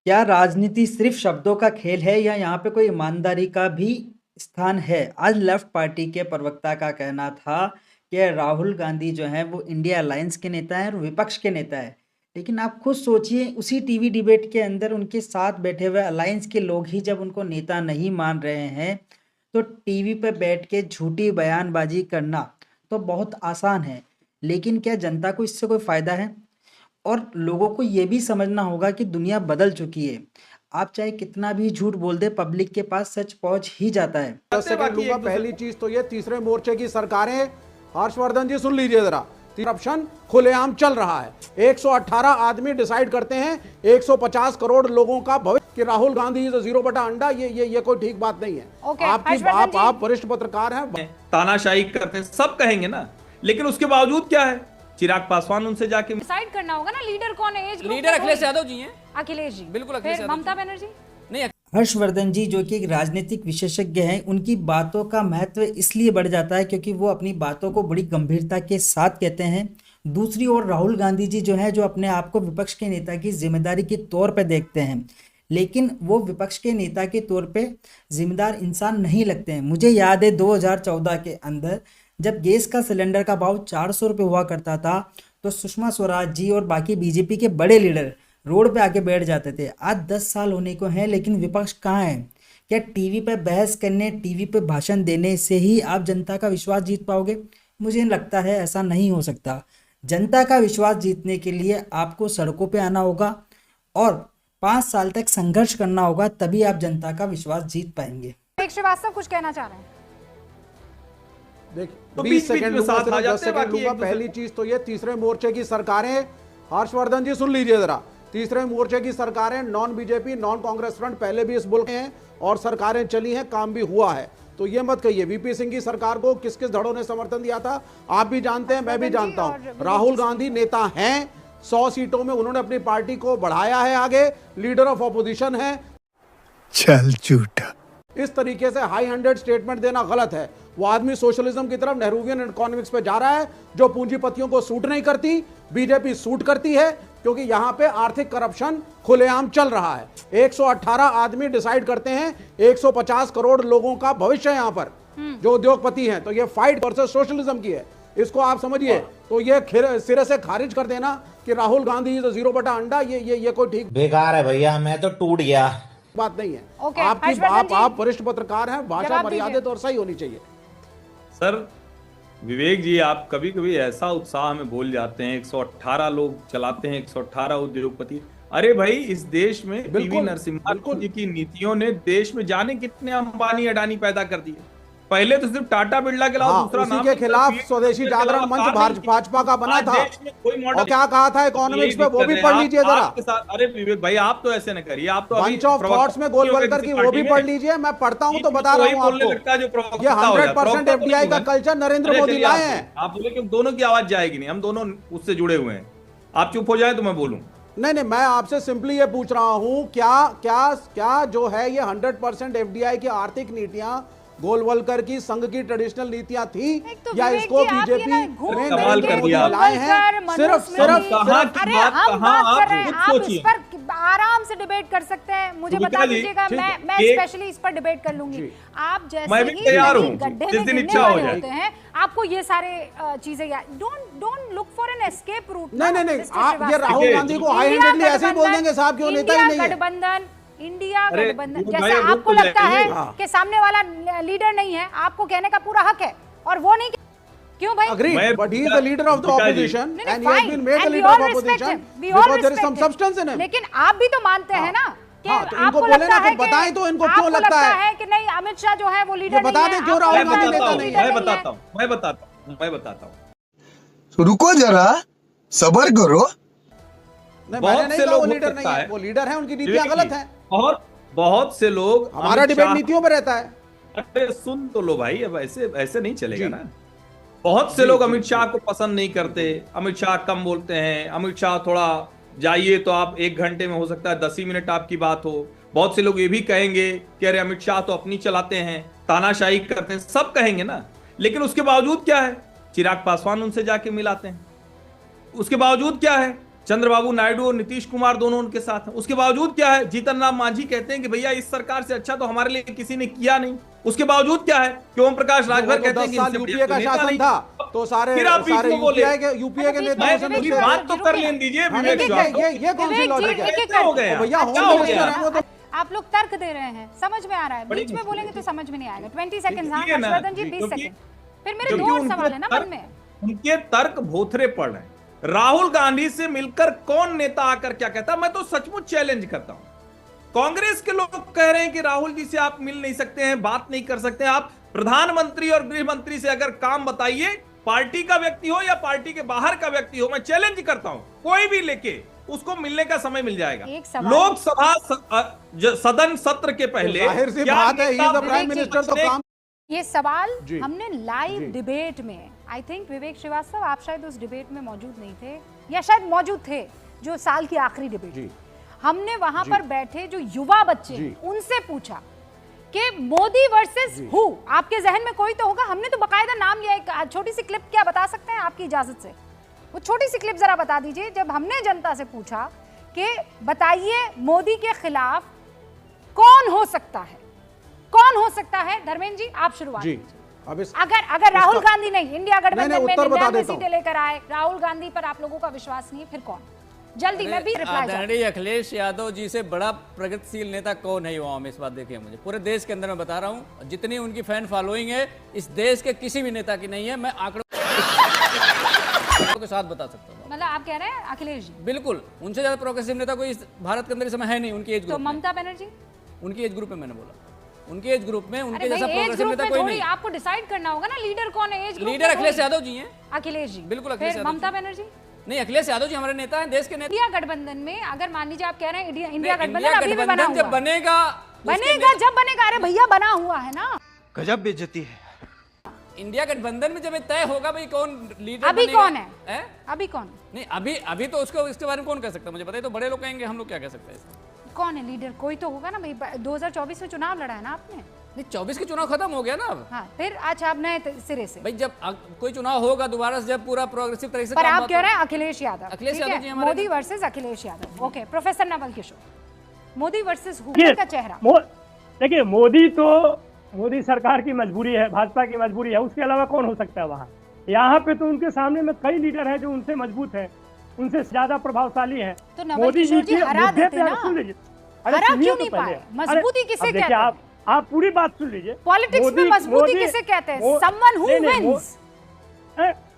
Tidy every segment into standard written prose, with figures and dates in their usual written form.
क्या राजनीति सिर्फ शब्दों का खेल है या यहाँ पे कोई ईमानदारी का भी स्थान है? आज लेफ्ट पार्टी के प्रवक्ता का कहना था कि राहुल गांधी जो हैं वो इंडिया अलायंस के नेता हैं और विपक्ष के नेता हैं। लेकिन आप खुद सोचिए उसी टीवी डिबेट के अंदर उनके साथ बैठे हुए अलायंस के लोग ही जब उनको नेता नहीं मान रहे हैं, तो टीवी पे बैठ के झूठी बयानबाजी करना तो बहुत आसान है। लेकिन क्या जनता को इससे कोई फ़ायदा है? और लोगों को ये भी समझना होगा कि दुनिया बदल चुकी है। आप चाहे कितना भी झूठ बोल दे, पब्लिक के पास सच पहुंच ही जाता है। 10 सेकंड लूंगा। पहली चीज तो ये तीसरे मोर्चे की सरकारें, हर्षवर्धन जी सुन लीजिए जरा, करप्शन खुलेआम चल रहा है। 118 आदमी डिसाइड करते हैं 150 करोड़ लोगों का भविष्य कि राहुल गांधी इज जीरो बटा अंडा। ये कोई ठीक बात नहीं है। आप वरिष्ठ पत्रकार हैं, तानाशाही करते हैं, सब कहेंगे ना, लेकिन उसके बावजूद क्या है, चिराग पासवान उनसे जाके डिसाइड करना होगा ना लीडर कौन है। एज लीडर अखिलेश यादव जी हैं। अखिलेश जी, बिल्कुल अखिलेश यादव। ममता बनर्जी नहीं, हर्षवर्धन जी जो कि एक राजनीतिक विशेषज्ञ हैं, उनकी बातों का महत्व इसलिए बढ़ जाता है क्योंकि वो अपनी बातों को बड़ी गंभीरता के साथ कहते हैं। दूसरी ओर राहुल गांधी जी जो है, जो अपने आप को विपक्ष के नेता की जिम्मेदारी के तौर पर देखते हैं, लेकिन वो विपक्ष के नेता के तौर पे जिम्मेदार इंसान नहीं लगते हैं। मुझे याद है 2014 के अंदर जब गैस का सिलेंडर का भाव 400 रुपये हुआ करता था, तो सुषमा स्वराज जी और बाकी बीजेपी के बड़े लीडर रोड पे आके बैठ जाते थे। आज 10 साल होने को हैं, लेकिन विपक्ष कहाँ है? क्या टीवी पे बहस करने, टीवी पे भाषण देने से ही आप जनता का विश्वास जीत पाओगे? मुझे लगता है ऐसा नहीं हो सकता। जनता का विश्वास जीतने के लिए आपको सड़कों पे आना होगा और 5 साल तक संघर्ष करना होगा, तभी आप जनता का विश्वास जीत पाएंगे। श्रीवास्तव कुछ कहना चाह रहे हैं? देखिए 20 सेकंड लूंगा, 10 सेकंड लूंगा। पहली चीज तो ये तीसरे मोर्चे की सरकारें, हर्षवर्धन जी सुन लीजिए जरा, तीसरे मोर्चे की सरकारें non BJP non Congress front पहले भी इस मुल्क में हैं और सरकारें चली हैं, काम भी हुआ है। तो ये मत कहिए वीपी सिंह की सरकार को किस किस धड़ों ने समर्थन दिया था, आप भी जानते हैं, मैं भी जानता हूं। राहुल गांधी नेता हैं, 100 सीटों में उन्होंने अपनी पार्टी को बढ़ाया है आगे, लीडर ऑफ ऑपोजिशन है। चल झूठा। इस तरीके से हाई हैंडेड स्टेटमेंट देना गलत है। वो आदमी सोशलिज्म की तरफ, नेहरूवियन इकोनॉमिक्स पे जा रहा है, जो पूंजीपतियों को सूट नहीं करती। बीजेपी सूट करती है क्योंकि यहां पे आर्थिक करप्शन खुलेआम चल रहा है। 118 आदमी डिसाइड करते हैं 150 करोड़ लोगों का भविष्य यहां पर, जो उद्योगपति हैं। तो ये फाइट वर्सेस सोशलिज्म की है, इसको आप समझिए। तो ये सिरे से खारिज कर देना कि राहुल गांधी इज जीरो बटा अंडा, ये कोई ठीक बेकार है भैया, मैं तो टूट गया बात नहीं है। आपकी आप वरिष्ठ पत्रकार हैं, भाषा मर्यादित और सही होनी चाहिए। सर विवेक जी, आप कभी कभी ऐसा उत्साह में बोल जाते हैं, 118 लोग चलाते हैं, 118 उद्योगपति। अरे भाई, इस देश में पीवी नरसिम्हा जी की नीतियों ने देश में जाने कितने अंबानी अडानी पैदा कर दिए। पहले तो सिर्फ टाटा बिरला के अलावा दूसरा नाम के खिलाफ स्वदेशी जागरण मंच भाजपा का बना था। और क्या कहा था इकोनॉमिक्स पे, वो भी पढ़ लीजिए जरा। अरे विवेक भाई, आप तो ऐसे न करिए, आप तो बंच ऑफ थॉट्स में गोलवलकर की वो भी पढ़ लीजिए। मैं पढ़ता हूं तो बता रहा हूं आपको, ये 100% एफडीआई का कल्चर नरेंद्र मोदी लाए हैं। आप बोले कि दोनों की आवाज जाएगी नहीं, हम दोनों उससे जुड़े हुए हैं। आप चुप हो जाए तो मैं बोलूं। नहीं, मैं आपसे सिंपली ये पूछ रहा हूं, क्या जो है ये 100% एफडीआई की आर्थिक नीतियां गोलवलकर की संघ की ट्रेडिशनल नीतियां थी, तो या इसको बीजेपी कमाल कर दिया लाए हैं? सिर्फ आराम से डिबेट कर सकते हैं। मुझे बता दीजिएगा, मैं स्पेशली इस पर डिबेट कर लूंगी। आप जैसे ही तैयार हूं, गड्ढे जिस में दिन गिरने इच्छा हो वाले जाए होते हैं, आपको ये सारे चीजें याद। Don't look for an escape route. नहीं, आप ये राहुल गांधी को हाई हैंडेडली ऐसे ही बोल देंगे साहब कि वो नेता ही नहीं है। गठबंधन, इंडिया गठबंधन, जैसे आपको लगता है कि सामने वाला लीडर नहीं है, आपको कहने का पूरा हक है और वो नहीं। क्यों भाई? Agreed, but he is the leader of the opposition and he has been made the leader of opposition because there is some substance in him. लेकिन आप भी तो मानते हैं ना कि आपको लगता है, बताएं तो इनको क्यों लगता है कि नहीं अमित शाह जो है वो लीडर नहीं है? बता दें क्यों राहुल गांधी नेता नहीं है। मैं बताता हूं। रुको जरा, सब्र करो। बहुत से लोग लीडर नहीं है, वो लीडर है, उनकी नीतियां गलत हैं। बहुत से लोग, हमारा डिबेट नीतियों पर रहता है। अरे सुन तो लो भाई, अब ऐसे नहीं चलेगा ना। बहुत से लोग अमित शाह को पसंद नहीं करते, अमित शाह कम बोलते हैं, अमित शाह थोड़ा जाइए तो आप 1 घंटे में हो सकता है 10 ही मिनट आपकी बात हो। बहुत से लोग ये भी कहेंगे कि अरे अमित शाह तो अपनी चलाते हैं, तानाशाही करते हैं, सब कहेंगे ना। लेकिन उसके बावजूद क्या है, चिराग पासवान उनसे जाके मिलाते हैं। उसके बावजूद क्या है, चंद्रबाबू नायडू और नीतीश कुमार दोनों उनके साथ हैं। उसके बावजूद क्या है, जीतन राम मांझी कहते हैं कि भैया इस सरकार से अच्छा तो हमारे लिए किसी ने किया नहीं। उसके बावजूद क्या है कि ओम प्रकाश राजभर कहते हैं कि 10 साल यूपीए का शासन था, तो सारे यूपीए के नेताओं से पूरी बात तो कर लेने दीजिए। ये कौन सी लॉजिक है हो गया भैया? क्या हो गया? आप लोग तर्क दे रहे हैं, समझ में आ रहा है, बीच में बोलेंगे तो समझ में नहीं आएगा। 20 सेकंड, हाँ हर्षवर्धन जी 20 सेकंड, फिर मेरे दो और सवाल है ना मन में। उनके तर्क भोथरे पड़ रहे हैं। राहुल गांधी से मिलकर कौन नेता आकर क्या कहता, मैं तो सचमुच चैलेंज करता हूं। कांग्रेस के लोग कह रहे हैं कि राहुल जी से आप मिल नहीं सकते हैं, बात नहीं कर सकते हैं। आप प्रधानमंत्री और गृह मंत्री से अगर काम बताइए, पार्टी का व्यक्ति हो या पार्टी के बाहर का व्यक्ति हो, मैं चैलेंज करता हूं, कोई भी लेके उसको मिलने का समय मिल जाएगा। लोकसभा सदन सत्र के पहले जाहिर सी बात है, he is the prime minister, तो काम। ये सवाल हमने लाइव डिबेट में, आई थिंक विवेक श्रीवास्तव आप शायद उस डिबेट में मौजूद नहीं थे, या शायद मौजूद थे, जो साल की आखिरी डिबेट, हमने वहां पर बैठे जो युवा बच्चे उनसे पूछा कि मोदी वर्सेस हु, आपके जहन में कोई तो होगा। हमने तो बकायदा नाम लिया। एक छोटी सी क्लिप क्या बता सकते हैं आपकी इजाजत से? वो छोटी सी क्लिप जरा बता दीजिए, जब हमने जनता से पूछा कि बताइए मोदी के खिलाफ कौन हो सकता है, कौन हो सकता है। धर्मेंद्र जी आप शुरुआत कीजिए। अगर राहुल गांधी नहीं, इंडिया गठबंधन में 99 सीटें लेकर आए, राहुल गांधी पर आप लोगों का विश्वास नहीं, फिर कौन? जल्दी मैं भी रिप्लाई। आदरणीय अखिलेश यादव जी से बड़ा प्रगतिशील नेता कौन है युवाओं में? इस बात देखिए, मुझे पूरे देश के अंदर मैं बता रहा हूं, जितनी उनकी फैन फॉलोइंग है इस देश के किसी भी नेता की नहीं है। मैं आंकड़ों के साथ बता सकता हूँ। मतलब आप कह रहे हैं अखिलेश जी? बिल्कुल, उनसे ज्यादा प्रोग्रेसिव नेता कोई इस भारत के अंदर इस समय है नहीं। उनकी एज ग्रुप तो ममता बनर्जी, उनकी एज ग्रुप में मैंने बोला, उनकी एज ग्रुप में उनके जैसा एज प्रोग्रेसिव ग्रुप नेता में कोई थोड़ी नहीं। आपको डिसाइड करना होगा ना लीडर कौन है। As group leader Akhilesh Yadav ji हैं। अखिलेश जी, बिल्कुल अखिलेश यादव। ममता बनर्जी नहीं, अखिलेश यादव जी हमारे नेता हैं, देश के नेता। इंडिया गठबंधन में अगर मान लीजिए आप कह रहे हैं इंडिया गठबंधन अभी भी बना हुआ जब बनेगा जब बनेगा, अरे भैया बना हुआ है ना। गजब बेइज्जती है। इंडिया गठबंधन में जब तय होगा भाई कौन लीडर अभी बनेगा। कौन है? अभी कौन नहीं, अभी तो उसको इसके बारे में कौन कह सकता है? मुझे पता है, तो बड़े लोग कहेंगे, हम लोग क्या कह सकते हैं? कौन है लीडर? कोई तो होगा ना भाई। 2024 में चुनाव लड़ा है ना आपने? नहीं, 24 के चुनाव खत्म हो गया ना अब। हाँ, फिर अच्छा अब नए सिरे से भाई जब कोई चुनाव होगा दोबारा से, जब पूरा प्रोग्रेसिव तरीके से पर आप कह रहे हैं अखिलेश यादव। अखिलेश यादव जी हमारे Modi versus Akhilesh Yadav. Okay, professor Naval Kishore, Modi versus who का चेहरा। देखिए, मोदी सरकार की मजबूरी है, भाजपा की मजबूरी है, उसके अलावा कौन हो सकता है वहाँ? यहाँ पे तो उनके सामने में कई लीडर हैं जो उनसे मजबूत है, उनसे ज्यादा प्रभावशाली है। तो नवल किशोर जी हरा देते ना, हरा क्यों नहीं पाए? मजबूती किसे कहते हैं? आप पूरी बात सुन लीजिए। पॉलिटिक्स में मजबूती किसे कहते हैं? Someone who wins.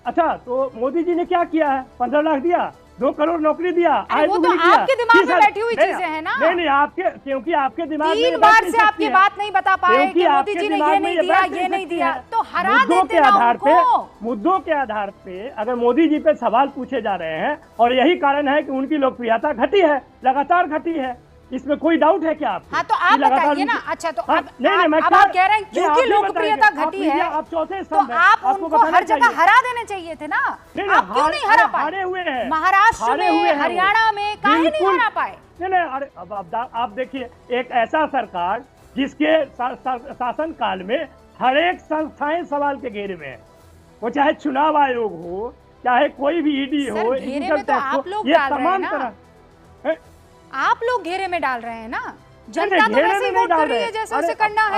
अच्छा, तो मोदी जी ने क्या किया है? 15 लाख दिया, 2 करोड़ नौकरी दिया। वो तो आपके दिमाग में बैठी हुई चीजें हैं ना। नहीं, आपके, क्योंकि आपके दिमाग में 3 बार से आपकी बात नहीं बता पाए कि मोदी जी ने ये नहीं दिया, ये नहीं दिया, तो हरा देते ना उनको। मुद्दों के आधार पे अगर मोदी जी पे सवाल पूछे जा रहे हैं, और यही कारण है कि उनकी लोकप्रियता घटी है, लगातार घटी है, इसमें कोई डाउट है क्या आपको? हाँ, तो आप बताइए ना। अच्छा, तो अब आप कह रहे हैं क्योंकि लोकप्रियता घटी है, आप चौथे तो आप उनको हर जगह हरा देने चाहिए थे ना। आप क्यों नहीं हरा पाए? हारे हुए हैं महाराष्ट्र में, हरियाणा में, काहे नहीं हरा पाए? नहीं, अरे अब आप देखिए, एक ऐसा सरकार जिसके शासन काल में हर एक संस्थाएं सवाल के घेरे में है, वो चाहे चुनाव आयोग हो, चाहे कोई भी ईडी हो, घेरे में तो आप लोग डाल रहे हैं ना। आप लोग घेरे में डाल रहे हैं ना। जनता तो वैसे ही वोट कर रही है जैसे उसे करना है।